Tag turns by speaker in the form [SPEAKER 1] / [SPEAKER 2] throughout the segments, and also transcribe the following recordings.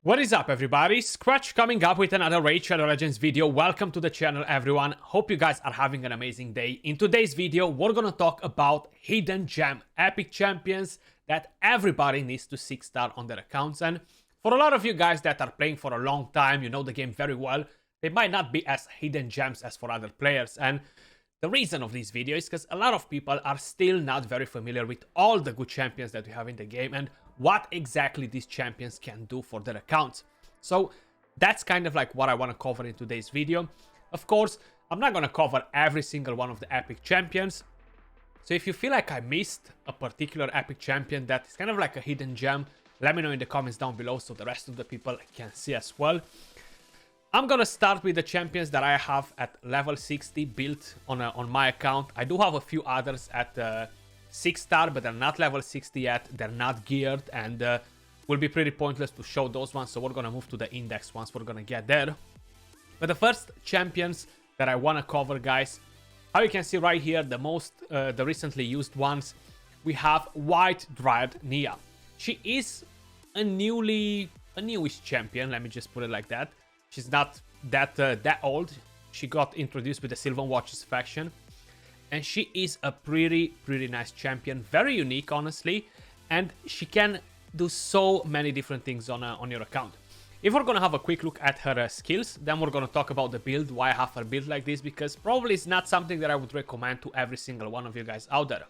[SPEAKER 1] What is up, everybody? Skratch coming up with another Raid Shadow Legends video. Welcome to the channel, everyone. Hope you guys are having an amazing day. In today's video, we're gonna talk about hidden gem epic champions that everybody needs to 6-star on their accounts. And for a lot of you guys that are playing for a long time, you know the game very well, they might not be as hidden gems as for other players. And the reason of this video is because a lot of people are still not very familiar with all the good champions that we have in the game and what exactly these champions can do for their accounts. So that's kind of like what I want to cover in today's video. Of course, I'm not going to cover every single one of the epic champions. So if you feel like I missed a particular epic champion that is kind of like a hidden gem, let me know in the comments down below so the rest of the people can see as well. I'm gonna start with the champions that I have at level 60 built on my account. I do have a few others at 6-star, but they're not level 60 yet. They're not geared and will be pretty pointless to show those ones. So we're gonna move to the index once we're gonna get there. But the first champions that I wanna cover, guys, how you can see right here, the recently used ones, we have Whitedried Nia. She is a newish champion. Let me just put it like that. She's not that old. She got introduced with the Sylvan Watchers faction. And she is a pretty nice champion. Very unique, honestly. And she can do so many different things on your account. If we're going to have a quick look at her skills, then we're going to talk about the build, why I have her build like this. Because probably it's not something that I would recommend to every single one of you guys out there.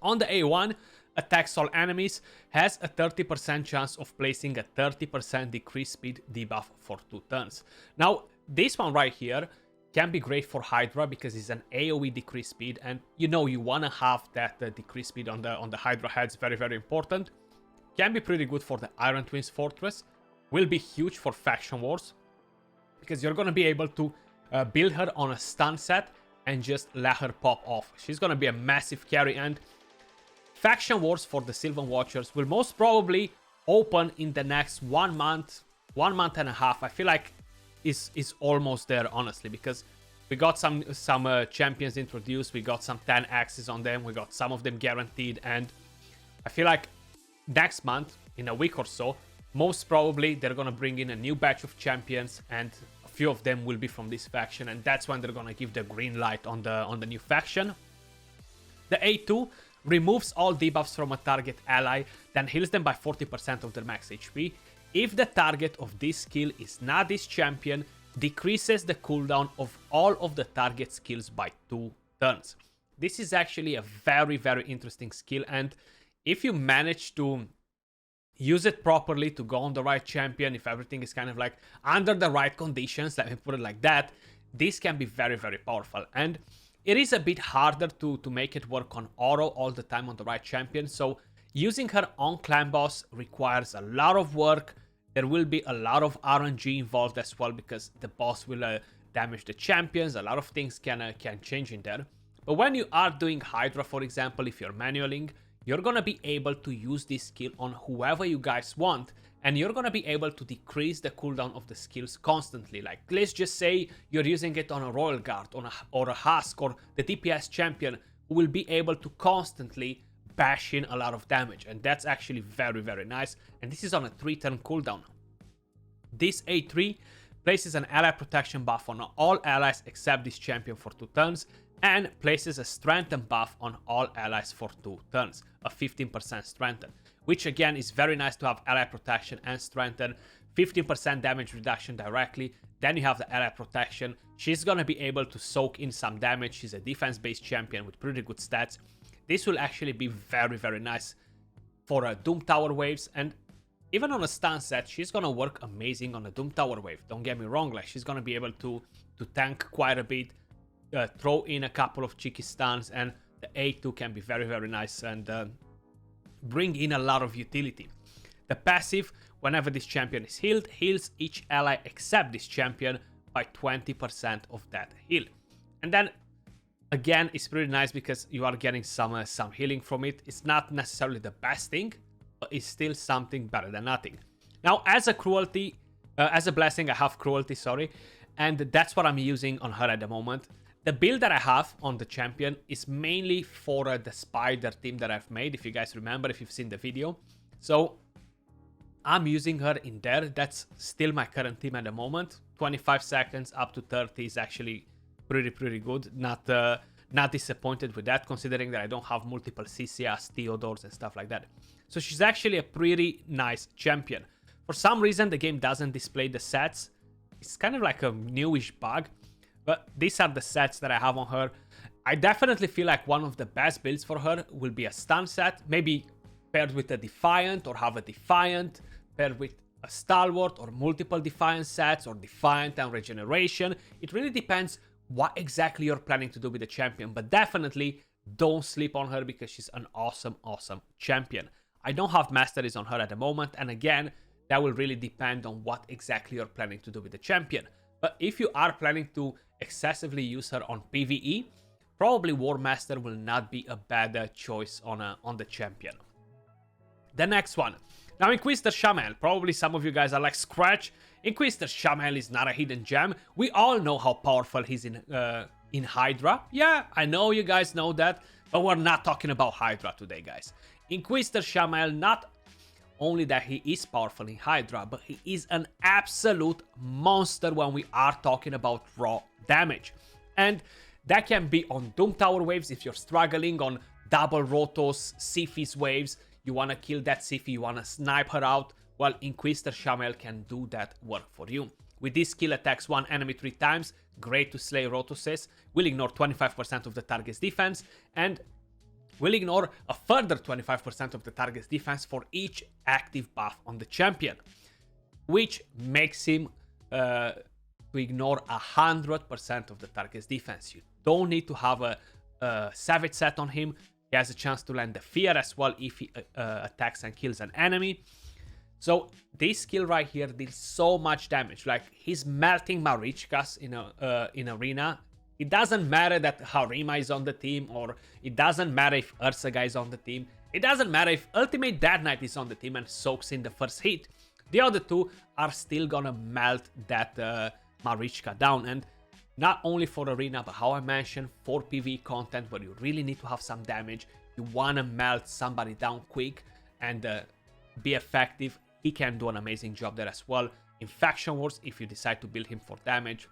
[SPEAKER 1] On the A1, attacks all enemies, has a 30% chance of placing a 30% decreased speed debuff for 2 turns. Now, this one right here can be great for Hydra because it's an AoE decreased speed, and you know you want to have that decreased speed on the Hydra heads, very important. Can be pretty good for the Iron Twins Fortress, will be huge for Faction Wars because you're going to be able to build her on a stun set and just let her pop off. She's going to be a massive carry, and Faction Wars for the Sylvan Watchers will most probably open in the next 1 month and a half. I feel like is almost there, honestly, because we got some champions introduced. We got some 10 axes on them. We got some of them guaranteed, and I feel like next month, in a week or so, most probably they're gonna bring in a new batch of champions, and a few of them will be from this faction, and that's when they're gonna give the green light on the new faction. The A2 removes all debuffs from a target ally, then heals them by 40% of their max HP. If the target of this skill is not this champion, decreases the cooldown of all of the target skills by 2 turns. This is actually a very interesting skill, and if you manage to use it properly to go on the right champion, if everything is kind of like under the right conditions, let me put it like that, this can be very powerful. And it is a bit harder to make it work on auto all the time on the right champion, so using her on clan boss requires a lot of work. There will be a lot of RNG involved as well because the boss will damage the champions. A lot of things can change in there. But when you are doing Hydra, for example, if you're manualing, you're gonna be able to use this skill on whoever you guys want, and you're gonna be able to decrease the cooldown of the skills constantly. Like, let's just say you're using it on a Royal Guard, or a Husk, or the DPS champion, who will be able to constantly bash in a lot of damage, and that's actually very nice. And this is on a 3-turn cooldown. This A3 places an ally protection buff on all allies except this champion for 2 turns, and places a strengthen buff on all allies for 2 turns, a 15% strengthen, which again is very nice to have ally protection and strengthen. 15% damage reduction directly, then you have the ally protection. She's gonna be able to soak in some damage. She's a defense based champion with pretty good stats. This will actually be very nice for Doom Tower waves, and even on a stun set, she's gonna work amazing on a Doom Tower wave. Don't get me wrong, like, she's gonna be able to tank quite a bit, throw in a couple of cheeky stuns, and the A2 can be very nice and bring in a lot of utility. The passive, whenever this champion is healed, heals each ally except this champion by 20% of that heal. And then again, it's pretty nice because you are getting some healing from it. It's not necessarily the best thing, but it's still something better than nothing. Now, as a blessing, I have cruelty, sorry, and that's what I'm using on her at the moment. The build that I have on the champion is mainly for the spider team that I've made, if you guys remember, if you've seen the video. So I'm using her in there. That's still my current team at the moment. 25 seconds up to 30 is actually pretty good. Not disappointed with that, considering that I don't have multiple CCS, Theodores and stuff like that. So she's actually a pretty nice champion. For some reason, the game doesn't display the sets. It's kind of like a newish bug, but these are the sets that I have on her. I definitely feel like one of the best builds for her will be a stun set, maybe paired with a Defiant, or have a Defiant paired with a Stalwart, or multiple Defiant sets, or Defiant and Regeneration. It really depends what exactly you're planning to do with the champion, but definitely don't sleep on her because she's an awesome champion. I don't have masteries on her at the moment, and again, that will really depend on what exactly you're planning to do with the champion. But if you are planning to excessively use her on PvE, probably War Master will not be a bad choice on the champion. The next one. Now, Inquisitor Shamel. Probably some of you guys are like, Skratch, Inquisitor Shamel is not a hidden gem. We all know how powerful he's in Hydra. Yeah, I know you guys know that, but we're not talking about Hydra today, guys. Inquisitor Shamel, not only that he is powerful in Hydra, but he is an absolute monster when we are talking about raw damage. And that can be on Doom Tower waves if you're struggling, on double Rotos, Siphi's waves. You want to kill that Siphi, you want to snipe her out. Well, Inquisitor Shamel can do that work for you. With this skill, attacks one enemy 3 times, great to slay Rotoses, will ignore 25% of the target's defense, and will ignore a further 25% of the target's defense for each active buff on the champion, which makes him to ignore 100% of the target's defense. You don't need to have a Savage set on him. He has a chance to land the Fear as well if he attacks and kills an enemy. So this skill right here deals so much damage. Like, he's melting Marichkas in Arena. It doesn't matter that Harima is on the team, or it doesn't matter if Ursaga is on the team. It doesn't matter if Ultimate Dead Knight is on the team and soaks in the first hit. The other two are still gonna melt that Marichka down. And not only for Arena, but how I mentioned, for PvE content where you really need to have some damage, you wanna melt somebody down quick and be effective. He can do an amazing job there as well. In Faction Wars, if you decide to build him for damage,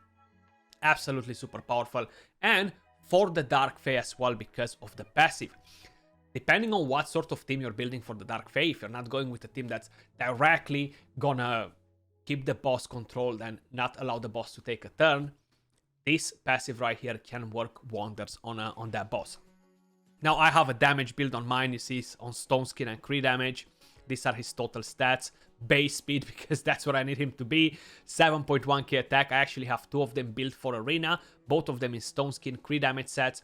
[SPEAKER 1] absolutely super powerful. And for the Dark Fae as well, because of the passive. Depending on what sort of team you're building for the Dark Fae, if you're not going with a team that's directly gonna keep the boss controlled and not allow the boss to take a turn, this passive right here can work wonders on that boss. Now, I have a damage build on mine. You see, on Stone Skin and Cree damage. These are his total stats. Base speed, because that's what I need him to be. 7.1k attack. I actually have 2 of them built for Arena. Both of them in Stone Skin, Cree damage sets.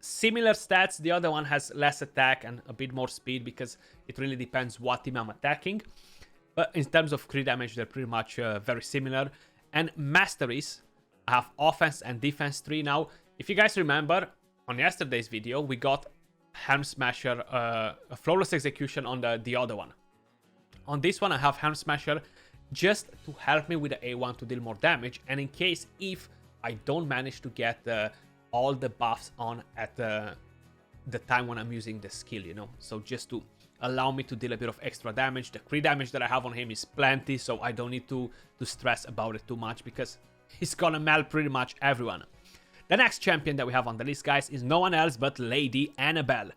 [SPEAKER 1] Similar stats. The other one has less attack and a bit more speed, because it really depends what team I'm attacking. But in terms of Cree damage, they're pretty much very similar. And masteries, I have offense and defense 3 now. If you guys remember, on yesterday's video, we got Helm Smasher, a flawless execution on the other one. On this one, I have Helm Smasher just to help me with the A1 to deal more damage, and in case if I don't manage to get all the buffs on at the time when I'm using the skill, you know. So just to allow me to deal a bit of extra damage. The Cree damage that I have on him is plenty, so I don't need to stress about it too much, because he's gonna melt pretty much everyone. The next champion that we have on the list, guys, is no one else but Lady Annabelle.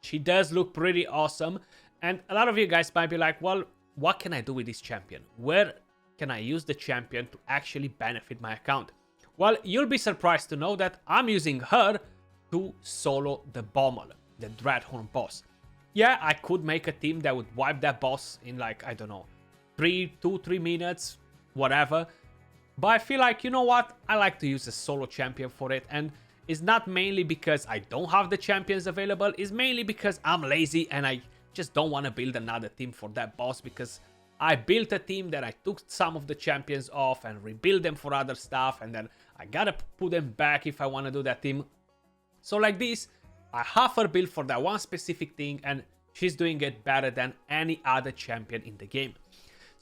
[SPEAKER 1] She does look pretty awesome, and a lot of you guys might be like, well, what can I do with this champion? Where can I use the champion to actually benefit my account? Well, you'll be surprised to know that I'm using her to solo the Bommel, the Dreadhorn boss. Yeah, I could make a team that would wipe that boss in, like, I don't know, 2-3 minutes, whatever. But I feel like, you know what, I like to use a solo champion for it, and it's not mainly because I don't have the champions available, it's mainly because I'm lazy and I just don't want to build another team for that boss, because I built a team that I took some of the champions off and rebuild them for other stuff, and then I gotta put them back if I want to do that team. So like this, I have her built for that one specific thing, and she's doing it better than any other champion in the game.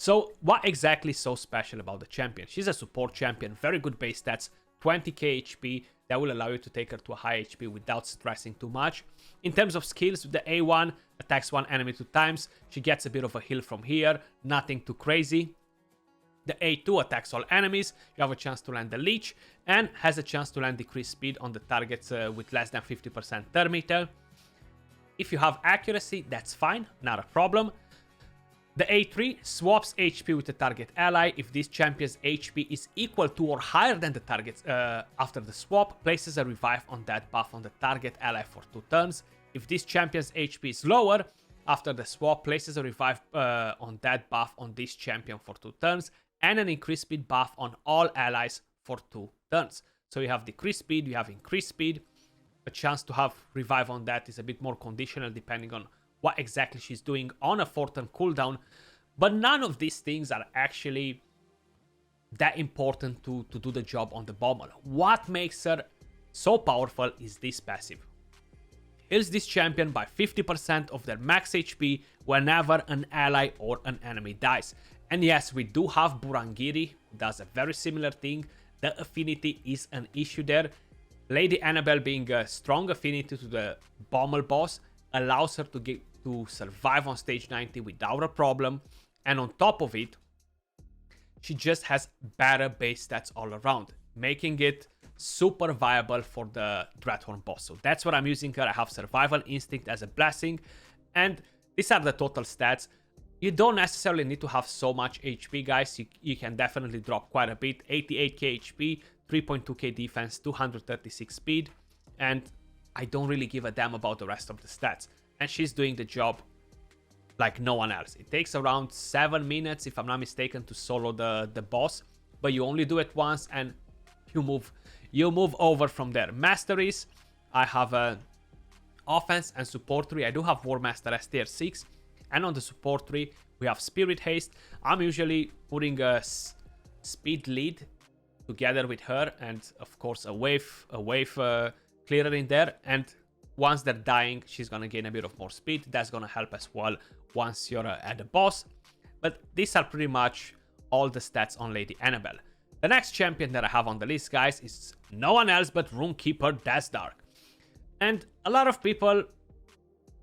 [SPEAKER 1] So what exactly is so special about the champion? She's a support champion, very good base stats, 20k HP. That will allow you to take her to a high HP without stressing too much. In terms of skills, the A1 attacks one enemy 2 times. She gets a bit of a heal from here, nothing too crazy. The A2 attacks all enemies. You have a chance to land the leech and has a chance to land decreased speed on the targets with less than 50% turn meter. If you have accuracy, that's fine, not a problem. The A3 swaps HP with the target ally. If this champion's HP is equal to or higher than the target's after the swap, places a revive on that buff on the target ally for 2 turns. If this champion's HP is lower, after the swap, places a revive on that buff on this champion for 2 turns, and an increased speed buff on all allies for 2 turns. So you have decreased speed, you have increased speed. A chance to have revive on that is a bit more conditional depending on what exactly she's doing on a 4-turn cooldown, but none of these things are actually that important to do the job on the Bommel. What makes her so powerful is this passive. Heals this champion by 50% of their max HP whenever an ally or an enemy dies. And yes, we do have Burangiri, who does a very similar thing. The affinity is an issue there. Lady Annabelle being a strong affinity to the Bommel boss allows her to survive on stage 90 without a problem, and on top of it, she just has better base stats all around, making it super viable for the Dreadhorn boss. So that's what I'm using her. I have Survival Instinct as a blessing, and these are the total stats. You don't necessarily need to have so much HP, guys. You can definitely drop quite a bit. 88k HP, 3.2k defense, 236 speed, and I don't really give a damn about the rest of the stats. And she's doing the job like no one else. It takes around 7 minutes, if I'm not mistaken, to solo the boss, but you only do it once and you move over from there. Masteries, I have a offense and support tree. I do have War Master S tier 6, and on the support tree we have Spirit Haste. I'm usually putting a speed lead together with her, and of course a wave clearer in there, and once they're dying, she's gonna gain a bit of more speed. That's gonna help as well once you're at the boss. But these are pretty much all the stats on Lady Annabelle. The next champion that I have on the list, guys, is no one else but RunKeeper Death Dark. And a lot of people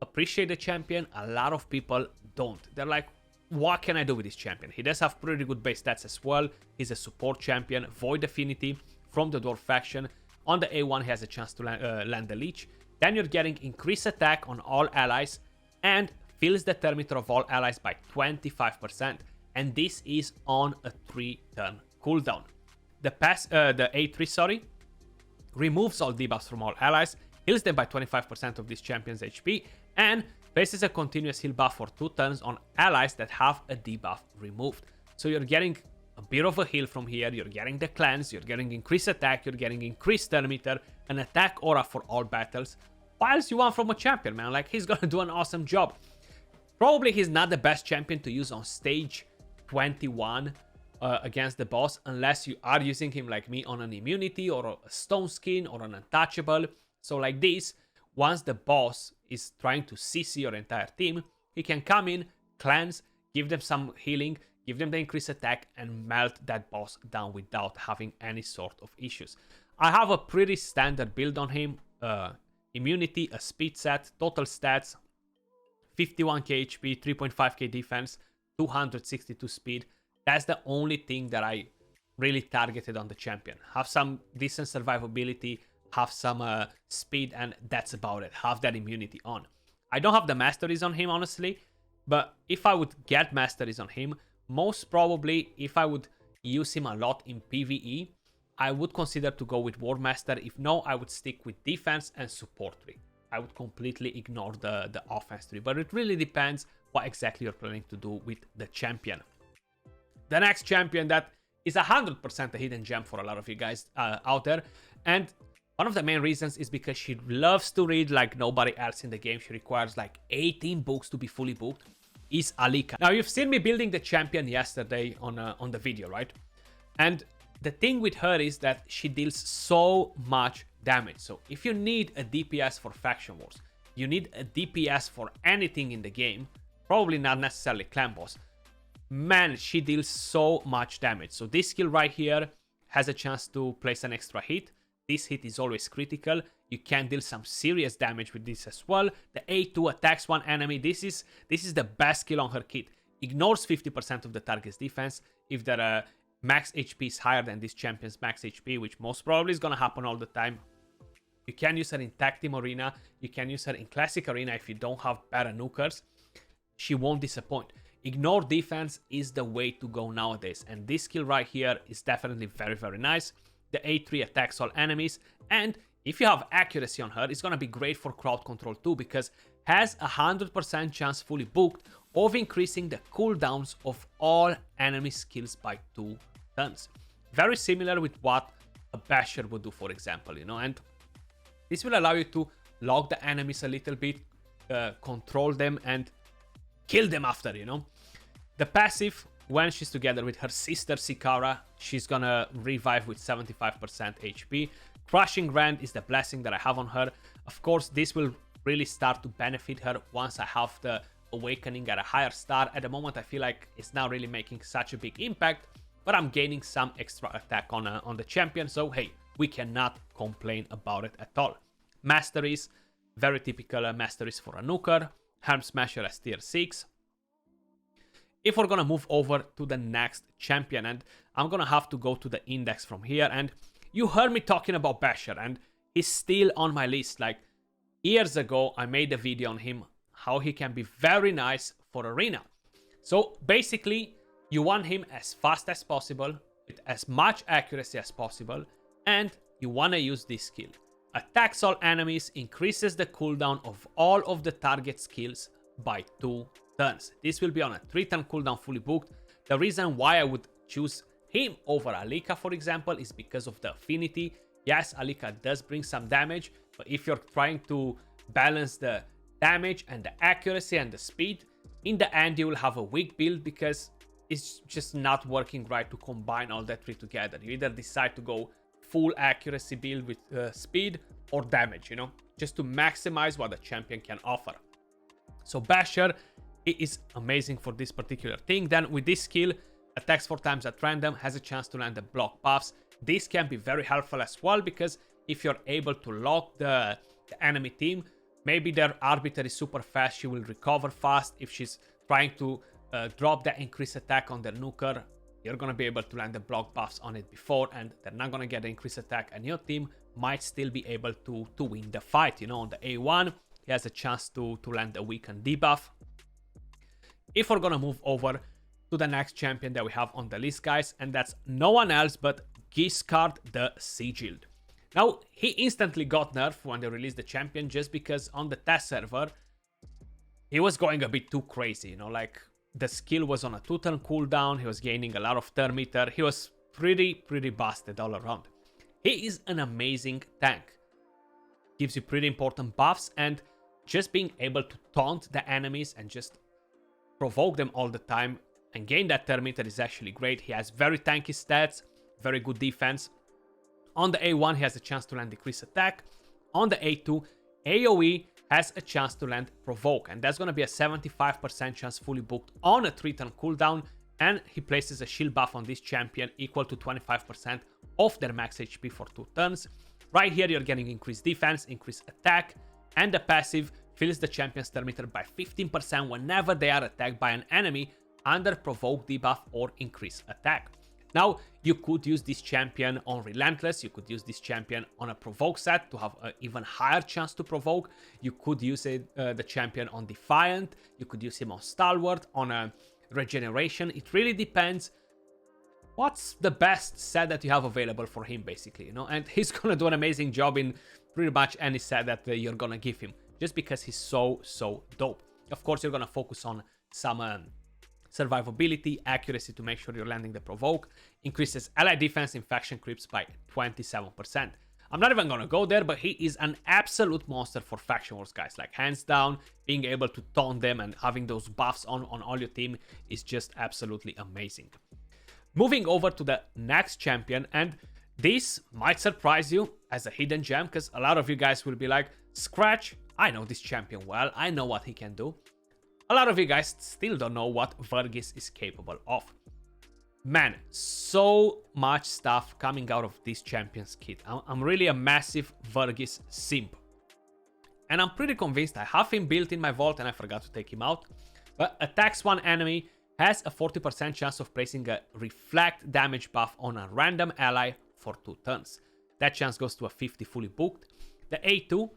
[SPEAKER 1] appreciate the champion, a lot of people don't. They're like, what can I do with this champion? He does have pretty good base stats as well. He's a support champion, Void Affinity from the Dwarf faction. On the A1, he has a chance to land the leech. Then you're getting increased attack on all allies and fills the turn meter of all allies by 25%. And this is on a 3-turn cooldown. The A3, removes all debuffs from all allies, heals them by 25% of this champion's HP, and places a continuous heal buff for 2 turns on allies that have a debuff removed. So you're getting a bit of a heal from here, you're getting the cleanse, you're getting increased attack, you're getting increased turn meter, an attack aura for all battles. What else you want from a champion, man? Like, he's gonna do an awesome job. Probably he's not the best champion to use on stage 21 against the boss, unless you are using him like me on an immunity or a stone skin or an untouchable. So like this, once the boss is trying to CC your entire team, he can come in, cleanse, give them some healing, give them the increased attack, and melt that boss down without having any sort of issues. I have a pretty standard build on him. Immunity, a speed set, total stats, 51k HP, 3.5k defense, 262 speed. That's the only thing that I really targeted on the champion. Have some decent survivability, have some speed, and that's about it. Have that immunity on. I don't have the masteries on him, honestly, but if I would get masteries on him, most probably if I would use him a lot in PvE, I would consider to go with War Master. If no, I would stick with defense and support tree. I would completely ignore the offense tree, but it really depends what exactly you're planning to do with the champion. The next champion that is 100% a hidden gem for a lot of you guys out there, and one of the main reasons is because she loves to read like nobody else in the game. She requires like 18 books to be fully booked, is Alika. Now, you've seen me building the champion yesterday on the video, right? And the thing with her is that she deals so much damage. So if you need a DPS for Faction Wars, you need a DPS for anything in the game, probably not necessarily Clan Boss, man, she deals so much damage. So this skill right here has a chance to place an extra hit. This hit is always critical. You can deal some serious damage with this as well. The A2 attacks one enemy. This is the best skill on her kit. Ignores 50% of the target's defense if their max HP is higher than this champion's max HP, which most probably is gonna happen all the time. You can use her in Tag Team Arena. You can use her in Classic Arena if you don't have better nukers. She won't disappoint. Ignore defense is the way to go nowadays. And this skill right here is definitely very, very nice. The A3 attacks all enemies. And if you have accuracy on her, it's going to be great for crowd control too, because has a 100% chance fully booked of increasing the cooldowns of all enemy skills by 2 turns. Very similar with what a basher would do, for example, you know, and this will allow you to lock the enemies a little bit, control them, and kill them after, you know. The passive, when she's together with her sister Sikara, she's gonna revive with 75% HP. Crushing Rend is the blessing that I have on her. Of course, this will really start to benefit her once I have the awakening at a higher star. At the moment, I feel like it's not really making such a big impact, but I'm gaining some extra attack on the champion, so hey, we cannot complain about it at all. Masteries, very typical masteries for a nuker. Helm Smasher as tier 6. If we're gonna move over to the next champion, and I'm gonna have to go to the index from here, and you heard me talking about Basher, and he's still on my list. Like, years ago, I made a video on him, how he can be very nice for Arena. So basically, you want him as fast as possible, with as much accuracy as possible, and you wanna use this skill. Attacks all enemies, increases the cooldown of all of the target skills by 2 turns. This will be on a 3-turn cooldown fully booked. The reason why I would choose him over Alika, for example, is because of the affinity. Yes, Alika does bring some damage, but if you're trying to balance the damage and the accuracy and the speed, in the end you will have a weak build because it's just not working right to combine all that 3 together. You either decide to go full accuracy build with speed or damage, you know, just to maximize what the champion can offer. So Basher, it is amazing for this particular thing. Then with this skill, attacks 4 times at random, has a chance to land the block buffs. This can be very helpful as well, because if you're able to lock the enemy team, maybe their arbiter is super fast, she will recover fast. If she's trying to drop the increased attack on their nuker, you're going to be able to land the block buffs on it before, and they're not going to get the increased attack, and your team might still be able to win the fight. You know, on the A1, he has a chance to land the weaken debuff. If we're going to move over to the next champion that we have on the list, guys, and that's no one else but Giscard the Sigilled. Now, he instantly got nerfed when they released the champion, just because on the test server, he was going a bit too crazy, you know, like the skill was on a 2-turn cooldown, he was gaining a lot of turn meter, he was pretty busted all around. He is an amazing tank, gives you pretty important buffs, and just being able to taunt the enemies and just provoke them all the time and gain that turn meter is actually great. He has very tanky stats, very good defense. On the A1, he has a chance to land decreased attack. On the A2, AoE has a chance to land provoke, and that's going to be a 75% chance fully booked on a 3-turn cooldown, and he places a shield buff on this champion equal to 25% of their max HP for 2 turns. Right here, you're getting increased defense, increased attack, and the passive fills the champion's turn meter by 15% whenever they are attacked by an enemy under provoke debuff or increased attack. Now, you could use this champion on Relentless, you could use this champion on a provoke set to have an even higher chance to provoke. You could use the champion on Defiant, you could use him on Stalwart, on a Regeneration. It really depends what's the best set that you have available for him, basically, you know, and he's gonna do an amazing job in pretty much any set that you're gonna give him, just because he's so dope. Of course, you're gonna focus on some survivability, accuracy to make sure you're landing the provoke, increases ally defense in faction creeps by 27%. I'm not even gonna go there, but he is an absolute monster for faction wars, guys. Like, hands down, being able to taunt them and having those buffs on all your team is just absolutely amazing. Moving over to the next champion, and this might surprise you as a hidden gem, because a lot of you guys will be like, Skratch, I know this champion well, I know what he can do. A lot of you guys still don't know what Vargis is capable of. Man, so much stuff coming out of this champion's kit. I'm really a massive Vargis simp. And I'm pretty convinced I have him built in my vault and I forgot to take him out. But attacks one enemy, has a 40% chance of placing a reflect damage buff on a random ally for 2 turns. That chance goes to a 50 fully booked. The A2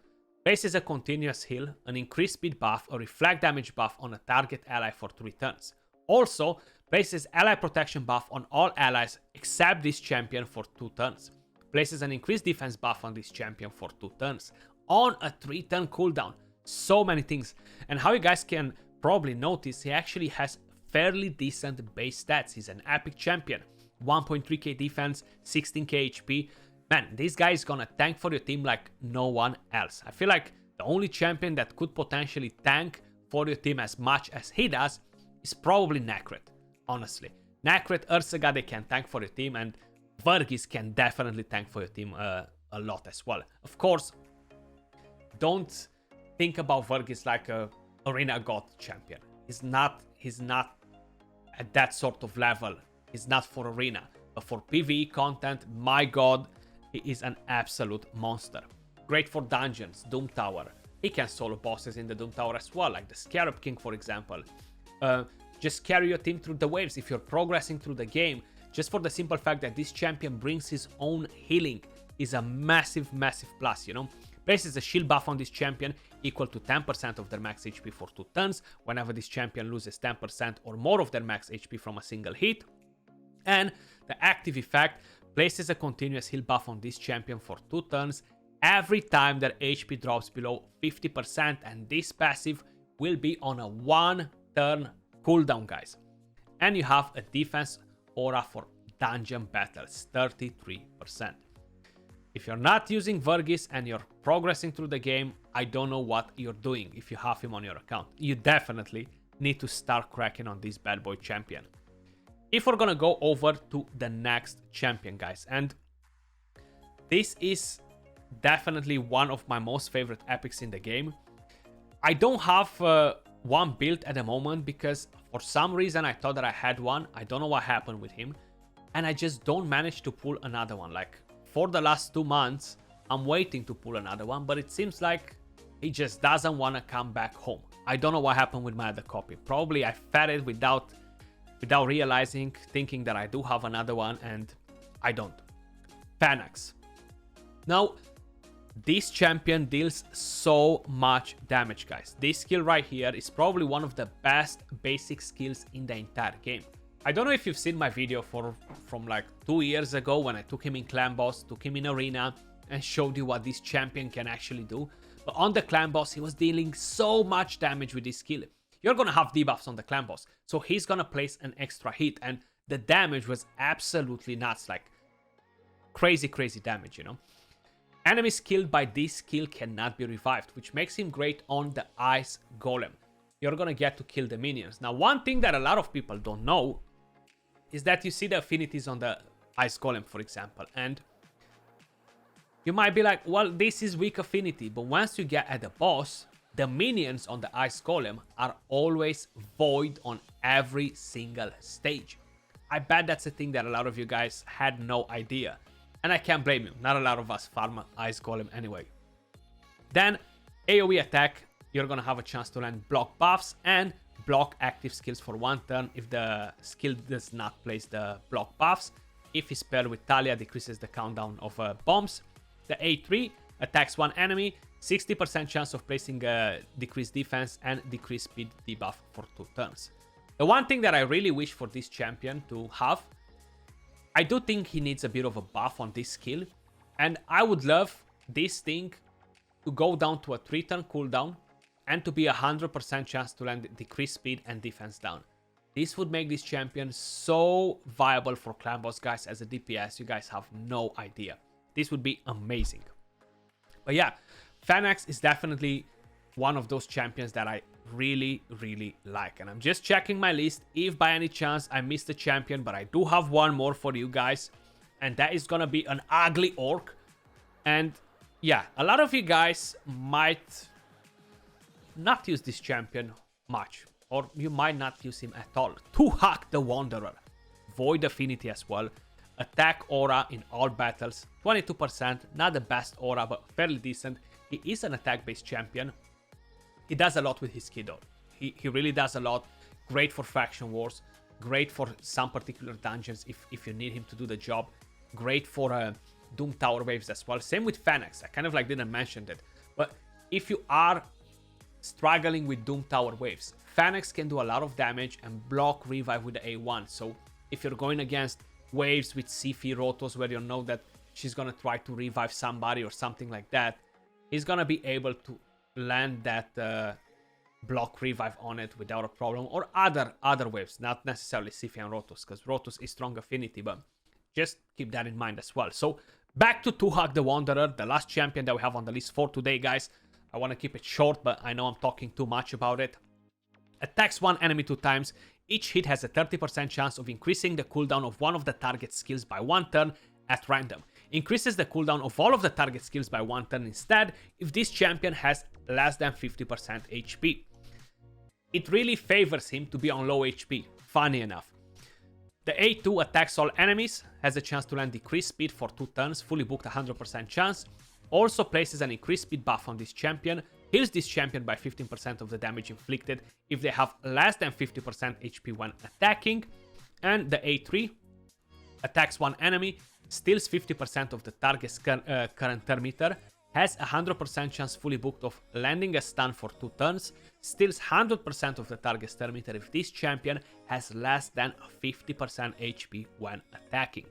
[SPEAKER 1] places a continuous heal, an increased speed buff, a reflect damage buff on a target ally for 3 turns. Also, places ally protection buff on all allies except this champion for 2 turns. Places an increased defense buff on this champion for 2 turns. On a 3-turn cooldown. So many things. And how you guys can probably notice, he actually has fairly decent base stats. He's an epic champion. 1.3k defense, 16k HP. Man, this guy is gonna tank for your team like no one else. I feel like the only champion that could potentially tank for your team as much as he does is probably Nekret, honestly. Nekret, Ursaga, they can tank for your team, and Vargis can definitely tank for your team a lot as well. Of course, don't think about Vargis like a Arena God champion. He's not at that sort of level. He's not for Arena. But for PvE content, my god, he is an absolute monster. Great for dungeons, Doom Tower. He can solo bosses in the Doom Tower as well, like the Scarab King, for example. Just carry your team through the waves if you're progressing through the game. Just for the simple fact that this champion brings his own healing is a massive, massive plus, you know. Places a shield buff on this champion equal to 10% of their max HP for 2 turns, whenever this champion loses 10% or more of their max HP from a single hit. And the active effect places a continuous heal buff on this champion for 2 turns every time their HP drops below 50%, and this passive will be on a 1-turn cooldown, guys. And you have a defense aura for dungeon battles, 33%. If you're not using Vargis and you're progressing through the game, I don't know what you're doing if you have him on your account. You definitely need to start cracking on this bad boy champion. If we're gonna go over to the next champion, guys, and this is definitely one of my most favorite epics in the game. I don't have one built at the moment because for some reason I thought that I had one. I don't know what happened with him, and I just don't manage to pull another one. Like, for the last 2 months, I'm waiting to pull another one, but it seems like he just doesn't want to come back home. I don't know what happened with my other copy. Probably I fed it without realizing, thinking that I do have another one, and I don't. Fanax. Now, this champion deals so much damage, guys. This skill right here is probably one of the best basic skills in the entire game. I don't know if you've seen my video from like 2 years ago when I took him in Clan Boss, took him in Arena, and showed you what this champion can actually do. But on the Clan Boss, he was dealing so much damage with this skill. You're gonna have debuffs on the Clan Boss, so he's gonna place an extra hit, and the damage was absolutely nuts, like crazy damage, you know. Enemies killed by this skill cannot be revived, which makes him great on the Ice Golem. You're gonna get to kill the minions. Now, one thing that a lot of people don't know is that you see the affinities on the Ice Golem, for example, and you might be like, well, this is weak affinity, but once you get at the boss, the minions on the Ice Golem are always void on every single stage. I bet that's a thing that a lot of you guys had no idea, and I can't blame you. Not a lot of us farm Ice Golem anyway. Then, AoE attack, you're gonna have a chance to land block buffs and block active skills for 1 turn if the skill does not place the block buffs. If it's paired with Talia, decreases the countdown of bombs. The A3 attacks one enemy, 60% chance of placing a decreased defense and decreased speed debuff for 2 turns. The one thing that I really wish for this champion to have, I do think he needs a bit of a buff on this skill, and I would love this thing to go down to a 3-turn cooldown and to be 100% chance to land decreased speed and defense down. This would make this champion so viable for Clan Boss, guys. As a DPS, you guys have no idea. This would be amazing. But yeah, Fanax is definitely one of those champions that I really like. And I'm just checking my list if by any chance I missed a champion, but I do have one more for you guys. And that is gonna be an ugly orc. And yeah, a lot of you guys might not use this champion much, or you might not use him at all. To hack the Wanderer. Void Affinity as well. Attack aura in all battles, 22%, not the best aura, but fairly decent. He is an attack-based champion. He does a lot with his kit though. He really does a lot. Great for faction wars, great for some particular dungeons if you need him to do the job. Great for Doom Tower waves as well. Same with Fanax. I kind of like didn't mention that. But if you are struggling with Doom Tower waves, Fanax can do a lot of damage and block revive with the A1. So if you're going against waves with Sifi Rotos where you know that she's gonna try to revive somebody or something like that, he's gonna be able to land that block revive on it without a problem. Or other waves, not necessarily Sifi and Rotos, because Rotos is strong affinity, but just keep that in mind as well. So back to Tuhak the Wanderer, the last champion that we have on the list for today, guys. I want to keep it short, but I know I'm talking too much about it. Attacks one enemy 2 times. Each hit has a 30% chance of increasing the cooldown of one of the target skills by 1 turn at random. Increases the cooldown of all of the target skills by 1 turn instead if this champion has less than 50% HP. It really favors him to be on low HP, funny enough. The A2 attacks all enemies, has a chance to land decreased speed for 2 turns, fully booked 100% chance. Also places an increased speed buff on this champion, heals this champion by 15% of the damage inflicted if they have less than 50% HP when attacking. And the A3 attacks one enemy, steals 50% of the target's current turn meter, has a 100% chance fully booked of landing a stun for 2 turns, steals 100% of the target's turn meter if this champion has less than 50% HP when attacking.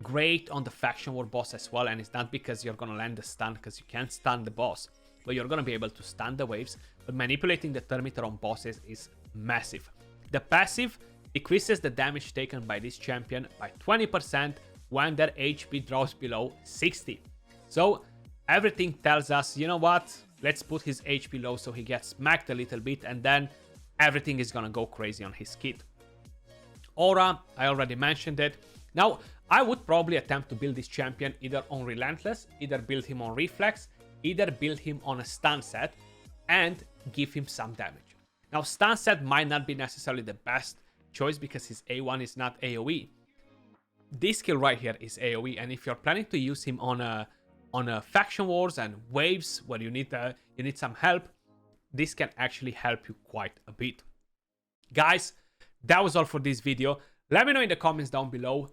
[SPEAKER 1] Great on the faction war boss as well, and it's not because you're gonna land the stun, because you can't stun the boss, but you're gonna be able to stun the waves. But manipulating the turn meter on bosses is massive. The passive decreases the damage taken by this champion by 20% when their HP drops below 60. So everything tells us, you know what, let's put his HP low so he gets smacked a little bit, and then everything is gonna go crazy on his kit. Aura, I already mentioned it. Now, I would probably attempt to build this champion either on Relentless, either build him on Reflex, either build him on a stun set, and give him some damage. Now, stun set might not be necessarily the best choice because his A1 is not AoE. This skill right here is AoE, and if you're planning to use him on a faction wars and waves where you need some help, this can actually help you quite a bit. Guys, that was all for this video. Let me know in the comments down below,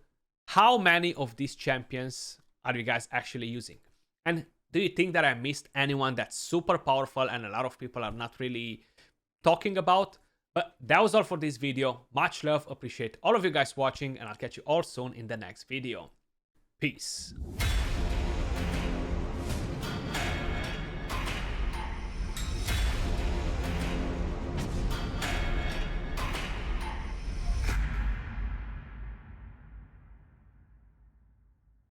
[SPEAKER 1] how many of these champions are you guys actually using? And do you think that I missed anyone that's super powerful and a lot of people are not really talking about? But that was all for this video. Much love, appreciate all of you guys watching, and I'll catch you all soon in the next video. Peace.